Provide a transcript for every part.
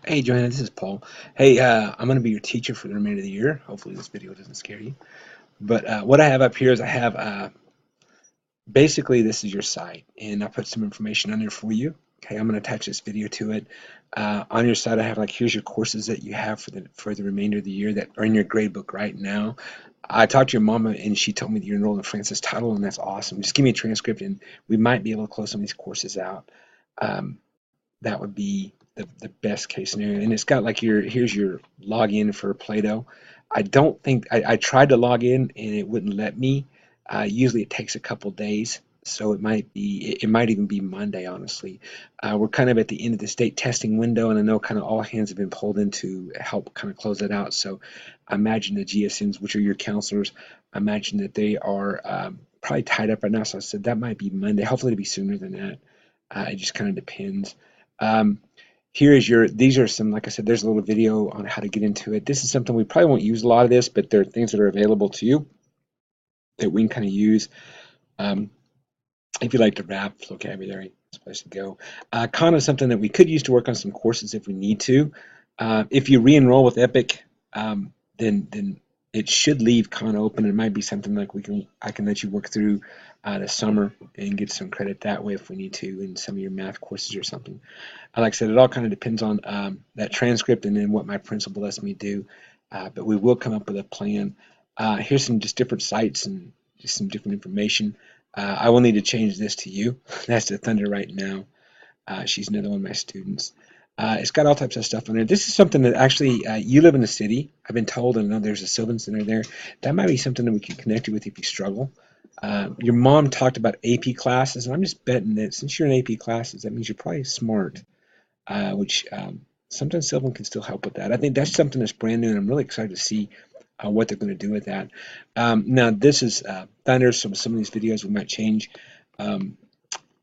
Hey Joanna, this is Paul. Hey, I'm going to be your teacher for the remainder of the year. Hopefully this video doesn't scare you. But what I have up here is I have basically this is your site, and I put some information on there for you. Okay, I'm going to attach this video to it. On your site, I have like here's your courses that you have for the remainder of the year that are in your grade book right now. I talked to your mama, and she told me that you're enrolled in Francis Tuttle, and that's awesome. Just give me a transcript, and we might be able to close some of these courses out. Um, that would be the best case scenario. And it's got like here's your login for Play-Doh. I don't think I tried to log in and it wouldn't let me. Usually it takes a couple days, so it might even be Monday, honestly. We're kind of at the end of the state testing window, and I know kind of all hands have been pulled in to help kind of close that out. So I imagine the GSNs, which are your counselors, I imagine that they are probably tied up right now. So I said that might be Monday. Hopefully it'll be sooner than that. It just kind of depends. Um, these are some, like I said, there's a little video on how to get into it. This is something we probably won't use a lot of this, but there are things that are available to you that we can kind of use. Um, if you like to rap, vocabulary, it's a place to go. Kind of something that we could use to work on some courses if we need to. If you re-enroll with Epic, then it should leave Khan open. It might be something like I can let you work through the summer and get some credit that way if we need to in some of your math courses or something. Like I said, it all kind of depends on that transcript and then what my principal lets me do. But we will come up with a plan. Here's some just different sites and just some different information. I will need to change this to you. That's the Thunder right now. She's another one of my students. It's got all types of stuff on there. This is something that actually you live in the city. I've been told, and I know there's a Sylvan Center there. That might be something that we can connect you with if you struggle. Your mom talked about AP classes, and I'm just betting that since you're in AP classes, that means you're probably smart, which sometimes Sylvan can still help with that. I think that's something that's brand new, and I'm really excited to see what they're going to do with that. Now, this is Thunder, so some of these videos we might change. Um,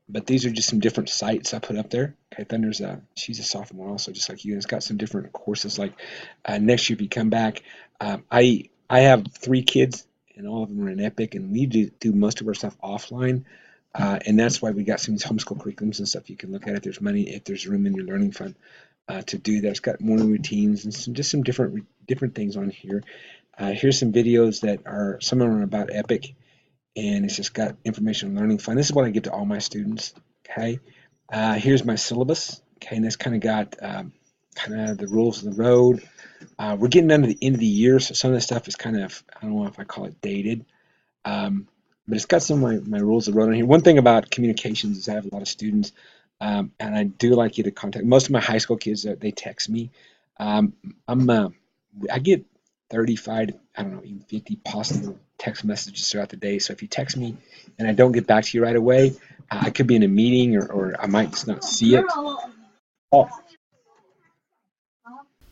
but these are just some different sites I put up there. Okay, Thunder's she's a sophomore also, just like you. And it's got some different courses. Like next year, if you come back, I have 3 kids, and all of them are in Epic, and we do most of our stuff offline. And that's why we got some of these homeschool curriculums and stuff you can look at if there's money, if there's room in your learning fund to do that. It's got morning routines and just some different things on here. Here's some videos that are some of them are about Epic, and it's just got information on learning fund. This is what I give to all my students. Okay, here's my syllabus. Okay, and this kind of got kind of the rules of the road. We're getting down to the end of the year, so some of this stuff is kind of, I don't know if I call it dated. Um, but it's got some of my rules of the road on here. One thing about communications is I have a lot of students, and I do like you to contact. Most of my high school kids, they text me. Um, I get 35 to, I don't know, even 50 possible text messages throughout the day. So if you text me and I don't get back to you right away, I could be in a meeting or I might just not see it. Oh,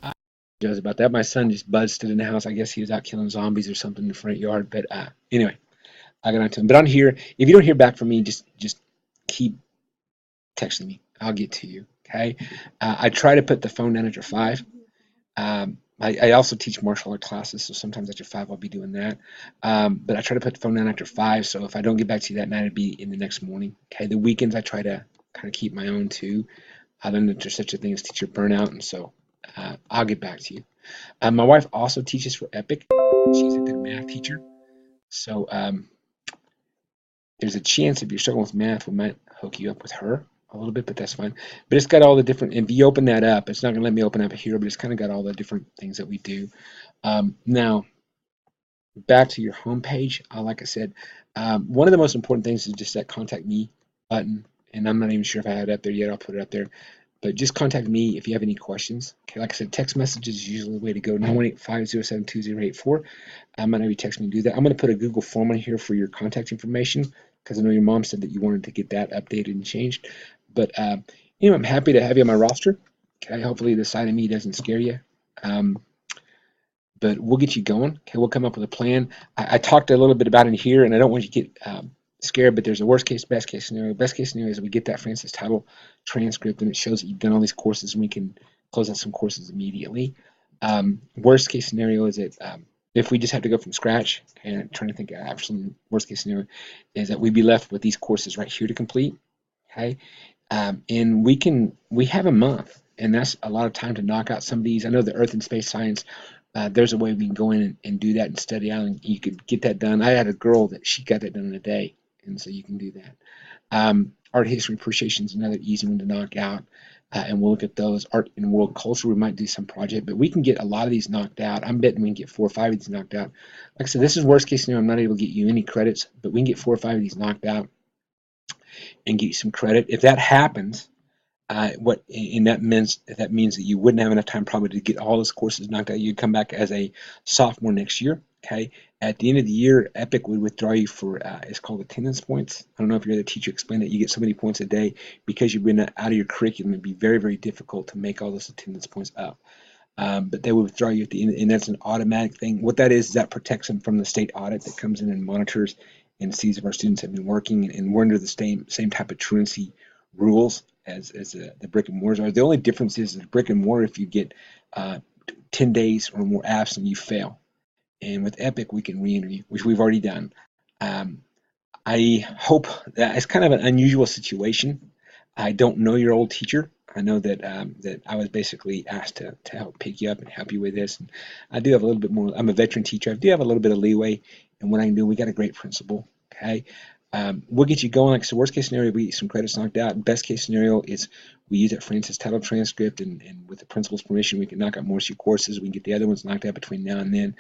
I apologize about that. My son just busted in the house. I guess he was out killing zombies or something in the front yard. But anyway, I got on to him. But on here, if you don't hear back from me, just keep texting me. I'll get to you. Okay. I try to put the phone down after 5. I also teach martial art classes, so sometimes after 5 I'll be doing that. But I try to put the phone down after 5, so if I don't get back to you that night, it'll be in the next morning. Okay. The weekends I try to kind of keep my own too. I learned that there's such a thing as teacher burnout, and so I'll get back to you. My wife also teaches for Epic. She's a good math teacher, so there's a chance if you're struggling with math, we might hook you up with her a little bit, but that's fine. But it's got all the different, if you open that up, it's not going to let me open up here, but it's kind of got all the different things that we do. Now, back to your home page, like I said, one of the most important things is just that contact me button. And I'm not even sure if I have it up there yet. I'll put it up there. But just contact me if you have any questions. Okay, like I said, text messages is usually the way to go. 918-507-2084. I'm going to be texting you to do that. I'm going to put a Google form on here for your contact information because I know your mom said that you wanted to get that updated and changed. But I'm happy to have you on my roster. Okay, hopefully the side of me doesn't scare you. But we'll get you going. Okay, we'll come up with a plan. I talked a little bit about it here, and I don't want you to get scared, but there's a worst case, best case scenario. Best case scenario is we get that Francis Tuttle transcript, and it shows that you've done all these courses, and we can close out some courses immediately. Worst case scenario is that if we just have to go from scratch, and I'm trying to think of absolute worst case scenario, is that we'd be left with these courses right here to complete. Okay, and we have a month. and that's a lot of time to knock out some of these. I know the Earth and Space Science, there's a way we can go in and do that and study out, and you could get that done. I had a girl that she got that done in a day, and so you can do that. Art history appreciation is another easy one to knock out, and we'll look at those. Art and world culture, we might do some project, but we can get a lot of these knocked out. I'm betting we can get 4 or 5 of these knocked out. Like I said, this is worst case scenario. I'm not able to get you any credits, but we can get 4 or 5 of these knocked out and get you some credit. If that happens, that means that you wouldn't have enough time probably to get all those courses knocked out. You'd come back as a sophomore next year. Okay. At the end of the year, Epic would withdraw you for it's called attendance points. I don't know if your other teacher explained that you get so many points a day because you've been out of your curriculum. It'd be very, very difficult to make all those attendance points up. But they will withdraw you at the end, and that's an automatic thing. What that is that protects them from the state audit that comes in and monitors and sees if our students have been working, and we're under the same type of truancy rules as the brick and mortars are. The only difference is the brick and mortar, if you get 10 days or more absent, you fail. And with Epic, we can re-enter you, which we've already done. Um, I hope that it's kind of an unusual situation. I don't know your old teacher. I know that that I was basically asked to help pick you up and help you with this. And I do have a little bit more. I'm a veteran teacher. I do have a little bit of leeway in what I can do. We got a great principal. Okay, we'll get you going. Like so, worst case scenario, we get some credits knocked out. Best case scenario is we use that Francis title transcript, and with the principal's permission, we can knock out more of your courses. We can get the other ones knocked out between now and then,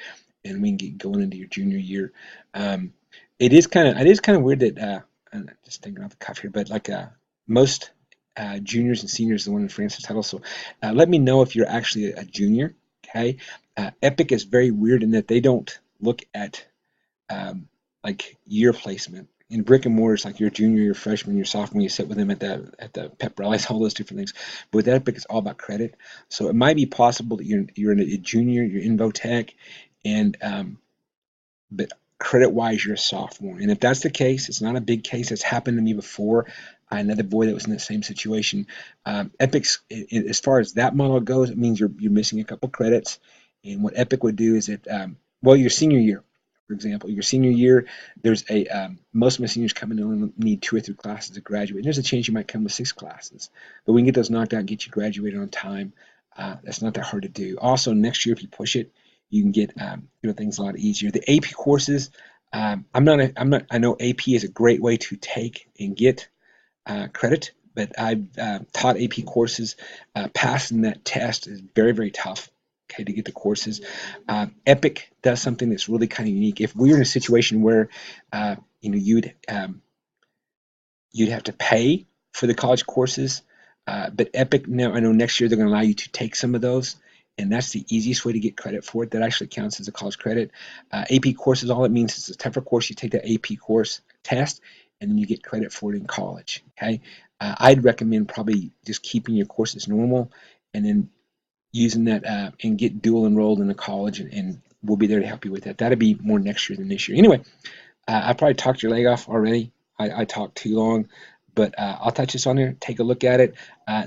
and we can get going into your junior year. It is kind of weird that I'm just thinking off the cuff here, but like most juniors and seniors, the one in Francis title. So let me know if you're actually a junior. Okay, Epic is very weird in that they don't look at like year placement. In brick and mortar, it's like you're a junior, you're a freshman, you're a sophomore, you sit with them at the pep rallies, all those different things. But with Epic, it's all about credit. So it might be possible that you're a junior, you're in Votech, and but credit-wise, you're a sophomore. And if that's the case, it's not a big case. It's happened to me before. Another boy that was in that same situation. Epic's, as far as that model goes, it means you're missing a couple credits. And what Epic would do is well, your senior year, for example, your senior year, there's most of my seniors come in and only need 2 or 3 classes to graduate. And there's a chance you might come with 6 classes, but we can get those knocked out and get you graduated on time. That's not that hard to do. Also, next year, if you push it, you can get things a lot easier. The AP courses, I know AP is a great way to take and get credit, but I've taught AP courses. Passing that test is very, very tough. Okay, to get the courses. Epic does something that's really kind of unique. If we were in a situation where you'd have to pay for the college courses, but Epic now I know next year they're going to allow you to take some of those, and that's the easiest way to get credit for it. That actually counts as a college credit. AP courses, all it means is it's a tougher course. You take that AP course test, and then you get credit for it in college. Okay, I'd recommend probably just keeping your courses normal, and then using that and get dual enrolled in a college, and we'll be there to help you with that. That'll be more next year than this year. Anyway, I probably talked your leg off already. I talked too long, but I'll touch this on there. Take a look at it.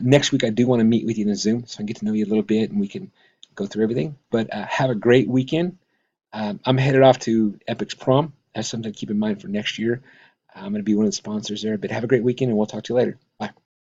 Next week, I do want to meet with you in a Zoom so I can get to know you a little bit and we can go through everything. But have a great weekend. I'm headed off to Epic's prom. That's something to keep in mind for next year. I'm going to be one of the sponsors there. But have a great weekend, and we'll talk to you later.